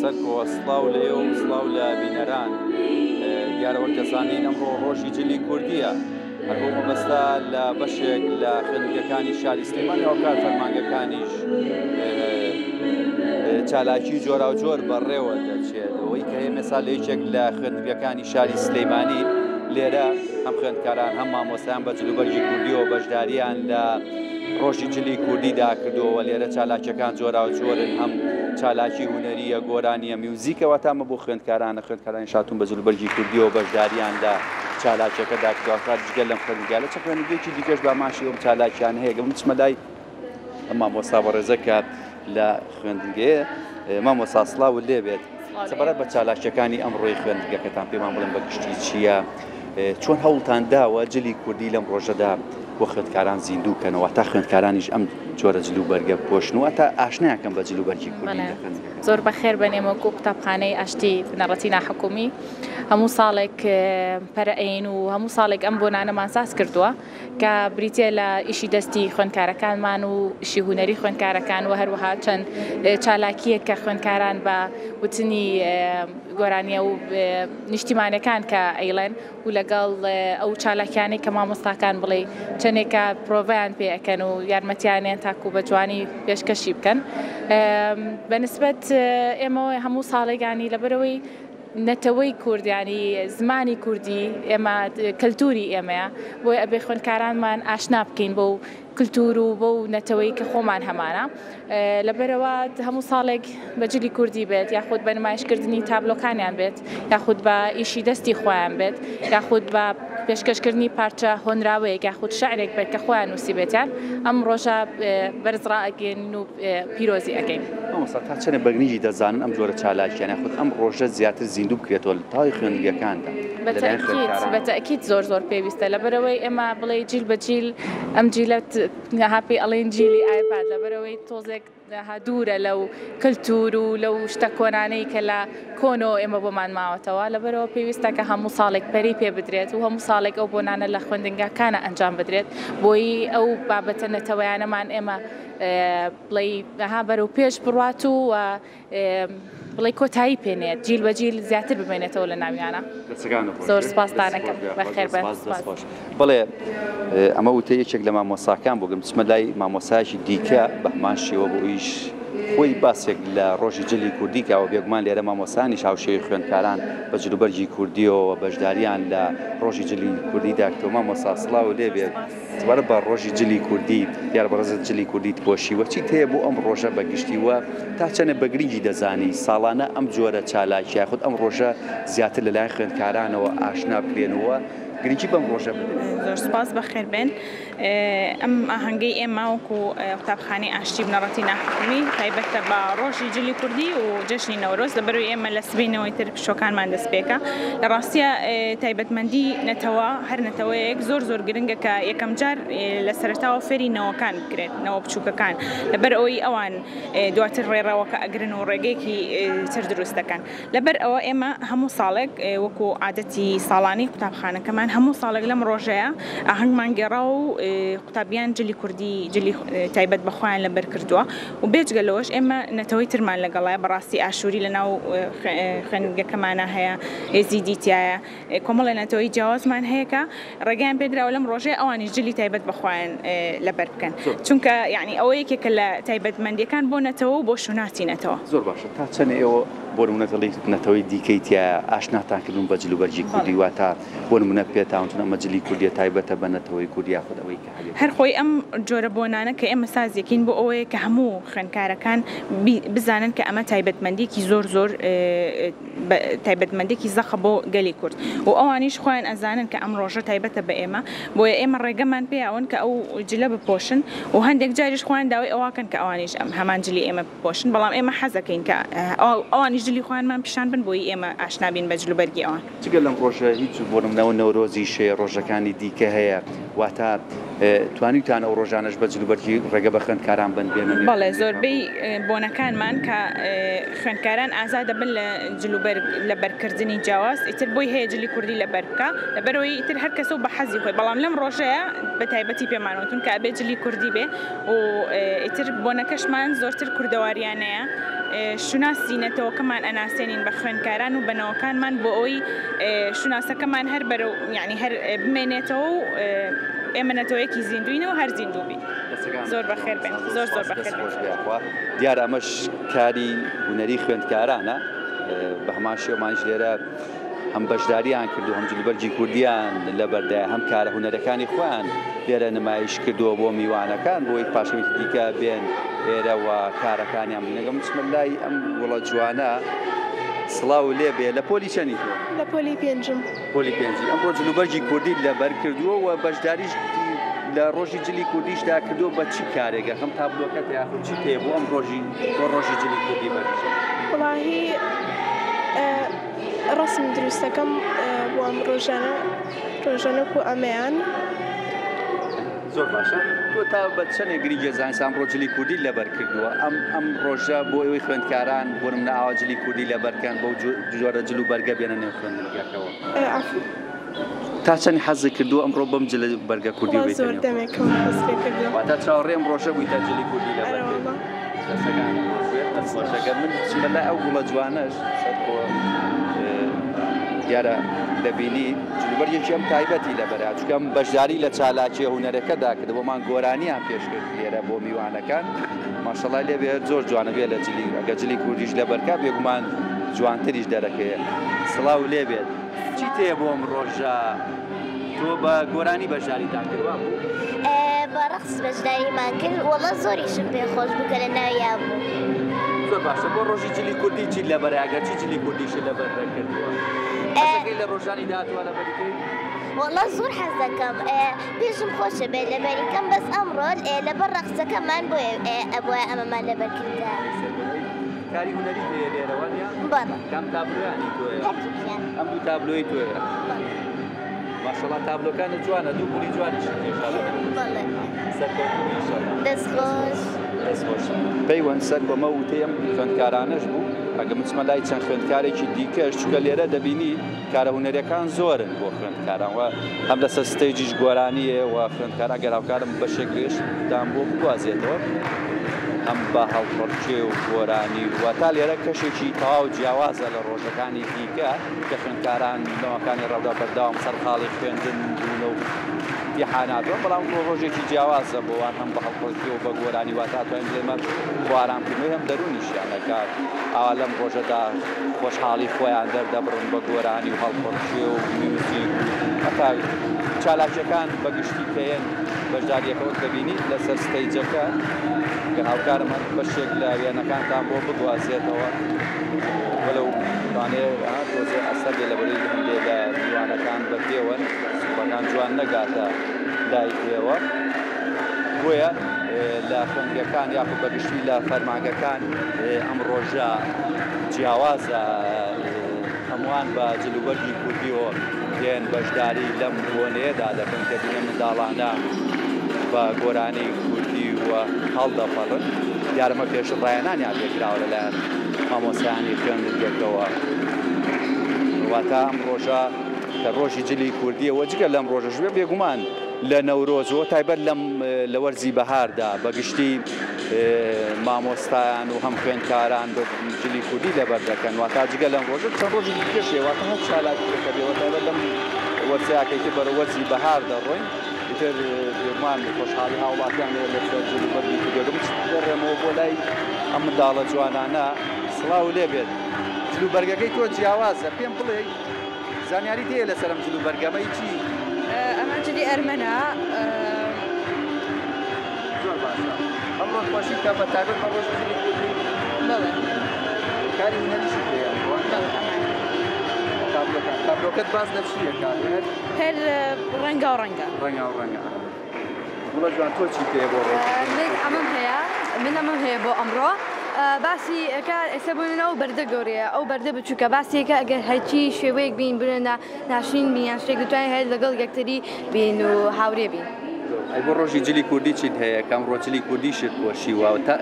سەرکۆ سڵاو لێ و سڵاو لە بینەران دیارەوە کەسانین ئەمڕۆ ڕۆژی جلی کوردیە هەربوو مەبەستا لە بەشێک لە خوێندنگەکانی شاری سلێمانی و کار فەرمانگەکانیش چالاکی جۆرا و جۆر بەڕێوە دەچێت ئەوەی کە هەیە مەسا لە یەکێک لە خوێندنگەکانی شاری سلێمانی لێرە هەم خوێندکاران هەم مامۆستایان بە جلوبەرگی کوردیەوە بەشداریان لە ڕۆژی جلی کوردیدا کردووە لێرە چالاکیەکان جۆرا و جۆرن هەم چالاکی هونەریە گۆرانیە میوزیکەوە تامە بۆ خوێندکارانی شاتون بە جلوبەرگی کوردیەوە بەشداریان لە چالاکیەکەدا کردووە جگەل لەم خوێندنگە لە چ خوێندنگەیەکی دیکەش باماشی ئەم چالاکیان هەیە گەڵم چمە لای مامۆستا بەڕێزە کە لە خوێندنگەیە مامۆستا سڵاو لێ بێت سەبارەت بە چالاکیەکانی ئەمڕۆی خوێندنگەکەتان پێمان بڵێن بە گشتی چییە چۆن هەوڵتان داوە جلی کوردی لەم ڕۆژەدا بۆ خوێندکاران زیندوو بکەنەوە تا خوێندکارانیش ئەم جۆرە جلوبەرگە بپۆشنەوە تا ئاشنایەکەن بە جلوبەرگی کوردی زۆر بەخێر بەنێمە و قوتابخانەی ئاشتی بنەڕەتی ناحکومی هەموو ساڵێک پەرەئین و هەموو ساڵێک ئەم بۆنانەمان ساز کردووە کە بریتێ لە ئیشی دەستی خوێندکارەکانمان و ئیشی هونەری خوێندکارەکان و هەروەها چەند چالاکیە کە خوێندکاران بە وتنی گۆرانیە و نیشتیمانەکان کە ئەیڵێن و لەگەڵ ئەو چالاکیانەی کە مامۆستاکان بڵێ چەندێکە پرۆڤیان پێ ئەەکەن و یارمەتیانیان تاکو بە جوانی پێشکەشی بکەن بەنسبەت ئێمە هەموو ساڵێکانی لەبەرەوەی نەتەوەی کوردیانی زمانی کوردی ئێمە کەلتوری ئێمەیە بۆی ئەبێ خوێندکارانمان ئاشنا بکەین بۆ کللتور و بۆ نەتەوەی کە خۆمان هەمانە لەبەرەوە هەموو ساڵێک بە جلی کوردی بێت یاخود بە نمایشکردنی تابلۆکانیان بێت یاخود بە ئیشی دەستی خۆیان بێت یاخود بە پێشکەشکردنی پارچە هۆنراوەیەک یاخود شعرێک بێت کە خۆیان نووسی بێتیان ئەم ڕۆژە بەرزڕا ئەگەین و پیرۆزی ئەگەین تا چەنە بەگنیژی دەزانن ئەم جۆرە چالاکیان یاخود ئەم ڕۆژە زیاتر زیندوو بکرێتەوە لە تاوی خوێندنگەکاندا بەتەئکید زۆر پێویستە لەبەرەوەی ئێمە بڵێ جیل بە جیل ئەم جیلەت هاپی ئەڵێن جیلی ئایپاد لەبەرەوەی تۆزێک دوورە لەو کللتور و لەو شتە کۆنانەی کە لە کۆنەوە ئێمە بۆمان ماوەتەوە لەبەرەوە پێویستە کە هەموو ساڵێک پەری پێ بدرێت و هەموو ساڵێک ئەو بۆنانە لە خوێندنگەکانە ئەنجام بدرێت بۆی ئەو بابەتە نەتەوەیانەمان ئێمە بڵێ بەرەو پێش بڕات و بڵێ کۆتایی پێنێت جیل بە جیل زیاتر ببێنێتەوە لە ناویانە زۆر سپاسدانەکەم بەخێر بڵێ ئەمە وتە یەکێک لە مامۆساکان بۆگەم چمە لای مامۆسایشی دیکە بەهماشیەوە بۆ ئیش خۆی باسێک لە ڕۆژی جلی کوردی کەەوە بێگومان لێرە مامۆسانی هاوشێوی خوێندکاران بە جلوبەرگی کوردیەوە بەشداریان لە ڕۆژی جلی کوردی داکتەوە مامۆستا سڵاو لێ بێت سپارە بە ڕۆژی جلی کوردی دیار بەڕێزت جلی کوردی پۆشیوە چیت هەیە بۆ ئەم ڕۆژە بەگشتیوە تا چەنە بەگرنگی دەزانی ساڵانە ئەم جۆرە چالاکیە خودت ئەم ڕۆژە زیاتر لەلایەن خوێندکارانەوە ئاشنا بکرێنەوە گرنگی بەم ڕۆژە بدەن زۆر سپاس بەخێر بێن ئەم ئاهەنگەی ئێمە وەکو قوتابخانەی ئاشتی بنەڕەتی ناحکومی تایبەتە بە ڕۆژی جلی کوردی و جەژنی نەورۆز لەبەروی ئێمە لە سبینەوەی تر پشۆکانمان دەست پێکە لە ڕاستیە تایبەتمەندی نەتەوە هەر نەتەوەیەک زۆر گرنگە کە یەکەم جار لە سەرەتاوە فێری نەوەکان بکرێت نەوە بچووکەکان لەبەر ئەوەی ئەوان دواتر ڕێڕەوەکە ئەگرن و ڕێگەیەکی تر دروست دەکەن لەبەر ئەوە ئێمە هەموو ساڵێک وەکو عادەتی ساڵانی قوتابخانەکەمان هەموو ساڵێک لەم ڕۆژەیە ئاهەنگمان گێڕا و قوتابیان جلی کوردی جلی تایبەت بەخۆیان لەبەر کردووە و بێجگەلەوەش ئێمە نەتەوەی ترمان لەگەڵایە بەڕاستی ئاشووری لە ناو خوێندنگەکەمانە هەیە هێزیدیتیایە کۆمەڵی نەتەوەی جیاوازمان هەیە کە ڕێگەیان پێدراوە لەم ڕۆژەیە ئەوانیش جلی تایبەت بەخۆیان لەبەر بکەن چونکە یعنی ئەوە یەکێکە لە تایبەتمەندیەکان بۆ نەتەوە و بۆ شوناسی نەتەوە زۆر باشە تا چەنە ئێوە بۆ نمونەتەڵی نەتەوەی دیکەیتە ئاشناتانکردون بە جلوبەرگی کوردی واتە بۆ نمونە پێتاونتون ئەمە جلی کوردی تایبەتە بە نەتەوەی کوردی یاخودەوەی کە هەر خۆی ئەم جۆرە بۆنانە کە ئێمە سازیەکەین بۆ ئەوەیە کە هەموو خوێندکارەکان بزانن کە ئەمە تایبەتمەندێکی زۆر تایبەتمەندێکی زەخە بۆ گەلی کورد و ئەوانیش خۆیان ئەزانن کە ئەم ڕۆژە تایبەتە بە ئێمە بۆیە ئێمە ڕێگەمان پێیاون کە ئەو جلە بپۆشن و هەندێک جاریش خۆیان داوای ئەوواکەن کە ئەوانیش ئەم هەمان جلی ئێمە بپۆشن بەڵام ئێمە حەزەکەین کە ئەوانیش جلی خۆیانمان پیشان بن بۆی ئێمە ئاشنابین بە جلوبەرگی ئەوان جگە لەم ڕۆژە هیچ بۆ نمونەوە نەورۆزی شێ ڕۆژەکانی دیکە هەیە واتە توانیتان ئەو ڕۆژانەش بە جلوبەرگی ڕێگە بە خوێندکاران بند بێنن؟ بەڵێ زۆربەی بۆنەکانمان کە خوێندکاران ئازا دەبن لە بەرکردنی جیاواز ئیتر بۆی هەیە جلی کوردی لەبەر بکە لەبەرەوەی ئیتر هەر کەسە و بە حەزی خۆی بەڵام لەم ڕۆژەیە بە تایبەتی پێمانەوتون کە ئەبێ جلی کوردی بێ و ئیتر بۆنەکەشمان زۆرتر کوردەواریانەیە شوناسینەتەوەکەمان ئەناسێنین بە خوێندکاران و بنەوەکانمان بۆ ئەوی شوناسەکەمان هەر بەرەو یعنی هەر بمێنێتەوە و ئێمە نەتەوەیەکی زیندوینەوە هەر زیندوو بین. زۆر بەخێر بێن زۆر بەخێر دیارە ئەمەش کاری هونەری خوێندکارانە بە هەمان شێوەمانیش لێرە هەم بەشداریان کردو هەم جلوبەرگی کوردیان لە بەردای هەم کارە هونەرەکانی خۆیان لێرە نمایش کردووە بۆ میوانەکان بۆی پاشەویستی دیکە بێن ئێرەوە کارەکانیان بنەگەم چمە لای ئەم وڵە جوانە سڵاو لێ بێ لە پۆلی چەندی تۆ؟ لە پۆلی پێنجم. پۆلی پێنجی ئەمڕۆ جلوبەرگی کوردی لەبەر کردووە و بەشداریش لە ڕۆژی جلی کوردیشدا کردووە بە چی کارێکە خەم تابلۆکەت یاخود چی پێ بۆ ئەم ڕۆژی جلی کوردی بەرش؟ وڵاهی ڕسم دروستەکەم بۆ ئەم ڕۆژانە و ئەمەیان زۆر باشە. تۆ تا بە چەندێک گریجە زانسان ڕۆژلی کوردی لەبەر کردووە ئەم ڕۆژە بۆ ئەوەی خوێندکاران بۆ منە ئاواجلی کوردی لەبەرکەن بەو جۆرە جلو بەرگە بێنە نێو خوێندنگەکەەوە تا چەندی حەزی کردووە ئەمڕۆ بەم جلە بەرگە کوردی زۆر دەمێکم حەز لێ کردووە تا چاوەڕێم ڕۆژە بوویتە جلی کوردی لەبەرگەگە من چمەلا ئەو گوڵە جوانەش دیارە دەبینی جلوبەرگێکی ئەم تایبەتی لەبەرا چکەم بەشداری لە چالاکی هونەرەکەدا کرد بۆمان گۆرانیان پێشکرد لێرە بۆ میوانەکان ماشەڵای لێبێ زۆر جوانە بێت لە ئەگە جلی کوردیش لەبەرکە بێگومان جوانتریش دەرەکەیە سڵاو لێبێت چی تێ بۆ ئەم ڕۆژە تۆ بە گۆرانی بەشداریتان کردووە بوو؟ بە ڕەقس بەشداریمان کرد وەڵا زۆریشم پێ خۆش بوو کە لە ناویا بوو. زۆر باشە بۆ ڕۆژی جلی کوردی چی لەبەرەگە چی جلی کوردیش لەبەر کردووە؟ لە ڕۆژانی داهاتوە لەبەریکەی؟ وەڵا زۆر حەز دەکەم پێشم خۆشە بێت لەبەریکەم بەس ئەمڕۆ لەبەر ڕەقسەکەمان بۆیە ئەمەمان لەبەر کردە. کاری هونەری لێرەوەنیە؟ بەڵێ. کام تابلۆیانی تۆیە؟ ئەم دوو تابلۆی تۆیە؟ ماشەڵڵا تابلۆکانە جوانە دوو گوڵی جوانیش بەڵێ. سەرکەوتنی ئینشاڵڵا. دەستخۆش. پەیوەند سەر بەمە وتەیەم خوێندکارانەش بوو ئەگە مچمە لای چەند خوێندکارێکی دیکەش چکە لێرە دەبینی کارە هونەریەکان زۆرن بۆ خوێندکاران و هەم لەسەر ستەیجیش گۆرانیە و خوێندکارە گەراوکارم بەشێک لێشدان بۆ بگوازێتەوە ئەم بە هەڵپەرچێ و گۆرانی و تا لێرە کەشێکی تەواو جیاوازە لە ڕۆژەکانی دیکە کە خوێندکاران لەوەکانی ڕەودا بەرداوام سەر خاڵی خوێندن بوون و حاناتوە بەڵام ڕۆژێکی جیاوازە بۆوان هەم بە هەڵپەرچێ و بە گۆرانی وا تاتوانین لێمە بۆ ئارامکردنەوەی هەم دەرونیشیانەکات ئاوا لەم ڕۆژەدا خۆشحاڵی خۆیان دەردەبڕن بە گۆرانی و هەڵپەرچێ و میوزیک هەتا چالاکیەکان بەگشتی کەیەن بەشداریەکەوە دەبینی لەسەر ستەیجەکە کە هاوکارم بەشێک لە وێنەکانتان بۆ بگوازێتەوە وەلەو توانێ تۆزێ ئەسەر بێ لەبەرەی هەندێ لە میوانەکان بە پێوەن سوپەکان جوان نەگاتە لای ئێوە بۆیە لە خوێندگەکان یاخود بەگشتی لە فەرمانگەکان ئەم ڕۆژە جیاوازە هەمووان بە جلوبەرگی کوردیەوە دێن بەشداری لەم بۆنەیەدا دەکەن کە بینە منداڵانە بە گۆرانی کوردی و هەڵدەپەڕن دیارەمە پێشڕایەنانیان پێکراوە لەلایەن مامۆستایانی خوێندنگەکەوە واتە ئەم ڕۆژە کە ڕۆژی جلی کوردیەوە جگە لەم ڕۆژەش بێ بێگومان لە نەورۆزەوە تایبەت لە وەرزی بەهاردا بەگشتی مامۆستایان و هەم خوێندکاران بە جلی کوردی لەبەر دەکەن واتە جگە لەم ڕۆژە چەند ڕۆژی دیکەشێ واتە هەر چالاکیەکە بێەوە تایبەت لەم وەرزیاکەی بەرە وەرزی بەهار دەڕۆین ئیتر بێگومان خۆشحاڵی هاوڵاتیان لەسەر جلوبەرگی کوردی دەڕێمەوە بۆ لای ئەم منداڵە جوانانە سڵاو لێبێت جلوبەرگەکەی تۆ جیاوازە پێم بڵێ زانیاری تێ لەسەر ئەم جلوبەرگەمەی چی؟ ئەمە جلی ئەرمەنە زۆر باشە ئەمڕۆ خۆشی کە بە تایبەت بە ڕۆژی جلی کوردی بەڵێ کاری هونەریشی پێیە تابلۆکەت باز لە چییە کار هەر ڕەنگە و ڕەنگە وڵە جوان تۆ چی پێ بۆ من ئەمەم هەیە بۆ ئەمڕۆ باسی ئێستا بوونە و بەردە گەورەیە ئەو بەردە بچووکە باسیەکە ئەگەر هەرچی شێوەیەک بین بنە ناشرین بین یان شتێک دەتوانین هەیە لەگەڵ یەکتری بین و هاورێ بین ئەی بۆ ڕۆژی جلی کوردی چیت هەیە کام ڕۆجلی کوردیشت پۆشیوە تا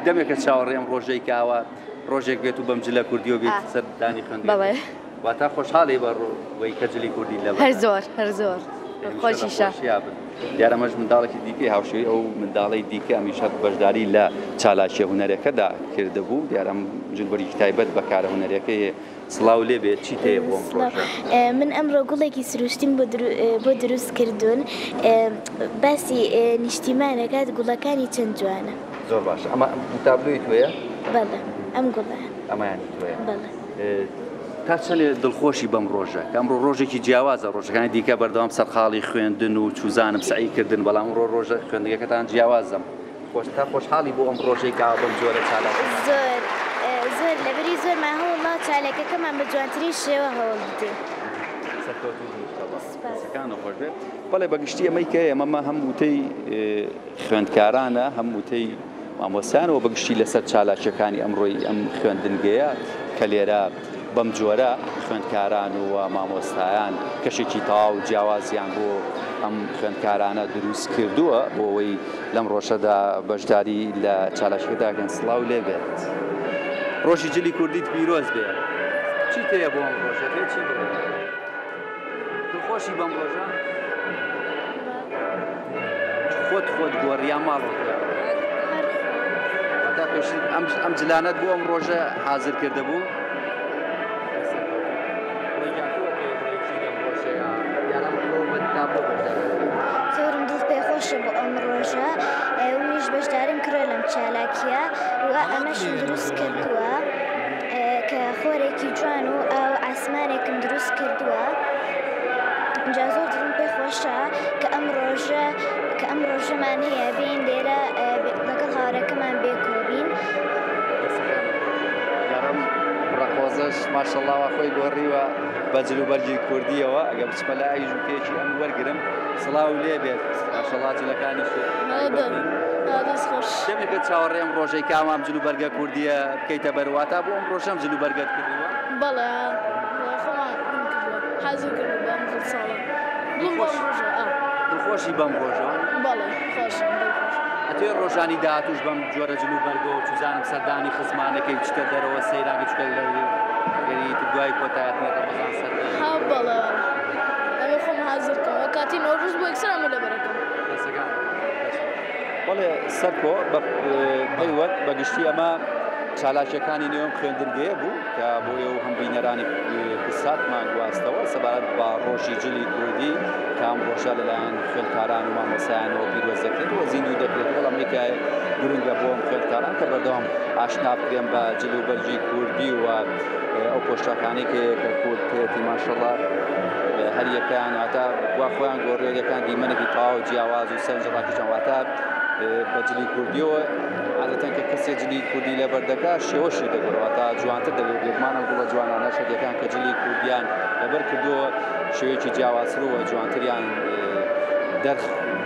دەمێکە چاوەڕێم ڕۆژەی کاوە ڕۆژێک بێت و بەم جلە کوردیەوە بێت سەردانی خوێندن واتە خۆشحاڵی بە ڕۆی کە جلی کوردی لە هەر زۆر خۆشیشە دیارە مەش منداڵێکی دیکەی هاوشێوی ئەو منداڵی دیکە ئەمیشە بەشداری لە چالاکیە هوەرەکەدا کردهبوو دیارەم جلبەری تایبەت بەکارە هوەرەکەی سڵاو لێ بێت چیت هەیە بۆم من ئەمڕۆ گوڵێکی سروشتیم بۆ دروست کردوون باسی نیشتیمانەکات گوڵەکانی چەند جوانە زۆر باشە ئەمە تابلوی توێیە؟ بەڵێ ئەم گوڵە ئەمایانی توێیە بەڵێ تا چەندێ دڵخۆشی بەم ڕۆژە کە ئەمڕۆ ڕۆژێکی جیاوازە ڕۆژەکانی دیکە بەردەوام سەرخاڵی خوێندن و چوزانم سعیکردن بەڵام ڕۆژە خوێندنگەکەتان جیاوازم تا خۆشحاڵی بۆ ئەم ڕۆژەی کاوە بەم جۆرە چالاک زۆر لەبەری زۆر ماهەوڵڵا چالەکەکەمان بە جوانترین شێوە هەوڵ بدەین خۆش بێت بەڵێ بەگشتی ئەمەی کە ئەمەمە هەم وتەی خوێندکارانە هەم وتەی مامۆسیانەوە بەگشتی لەسەر چالاکیەکانی ئەمڕۆی ئەم خوێندنگەیە کە لێرە بەم جۆرە خوێندکاران و مامۆستایان کەشێکی تەواو جیاوازیان بۆ ئەم خوێندکارانە دروست کردووە بۆ ئەوەی لەم ڕۆژەدا بەشداری لە چالاکیەکەداگەن سڵاو لێ بێت ڕۆژی جلی کوردیت پیرۆز بێ چیت هەیە بۆ ئەم ڕۆژە چی دڵخۆشی بەم ڕۆژە خۆت گۆڕیان ماڵەوە تا پێش ئەم جلانەت بۆ ئەم ڕۆژە حازر کردهبوو زۆرم دڵ پێخۆشە بۆ ئەم ڕۆژە منیش بەشداریم کرۆ لەم چالاکیە و ئەمەشم دروست کردووە کە خۆرێکی جوان و ئاو ئاسمانێکم دروست کردووە جا زۆر دڵم پێخۆشە کە ئەم ڕۆژەمان هەیە بین لێرە لەگەڵ هاوڕێکەمان بێکۆبین ڕەقۆزەش ماشەڵڵاوە خۆی گۆڕیوە بە جلوبەرگی کوردیەوە ئەگە بچمە لە ئای ژووکێکی ئەم وەرگرم سڵاو لێ بێت ماشەڵڵا جلەکانی دەمێکە چاوەڕێم ڕۆژەی کامام جلوبەرگە کوردیە بکەیتە بەرواتا بۆ ئەم ڕۆژەم جلوبەرگەت کردووە بەڵێ خۆمان حەزم کرد بەم ساڵە دڵخۆشی بەم ڕۆژە بەڵێ خۆشم ئەتوێ ڕۆژانی داهاتوش بەم جۆرە جلوبەرگە و چوزانم سەردانی خزمانەکەی بچکە دەرەوە سەیراگە چکە لەگەری دوای کۆتایەتی ڕەمەزان سەر بەڵێ ئەمە خۆم حازرکەوە کاتی نۆڕۆژ بۆ یەکسەر ئەمە لەبەرەکەم بەڵێ سەرکۆ بەیوەت بەگشتی ئەمە چالاکیەکانی نێوم خوێندنگەیە بوو کە بۆ ئێوە هەم بینەرانی قساتمان گواستەوە سەبارەت بە ڕۆژی جلی کوردی کام ڕۆژە لەلایەن خوێندکاران و مامۆسایانەوە پیرۆزەکرێت و زیندوی دەکرێت وەڵام ئەمریکای گرنگە بۆ ئەم خوێندکاران کە بەردەوام ئاشنا بکرێن بە جلوبەرگی کوردی و ئەو پۆشتاکانی کە کورد پێێتی ماشەڵڵا هەر یەکەیان واتە وا خۆیان گۆڕێوەکان دیمەنێکی تەواو جیاواز و سەرنجڕاکیشان واتە بە جلی کوردیەوە عادەتەن کە کەسێک جلی کوردی لەبەردەکات شێوەشی دەگەڕێت تا جوانتر دەبێت بێگومانە گوڵە جوانانە شەدەکان کە جلی کوردیان لەبەر کردووە شێوەیەکی جیاوازترەوە جوانتریان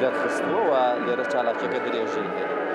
دەرخستووە و لێرە چالاکیەکە درێژەی هەیە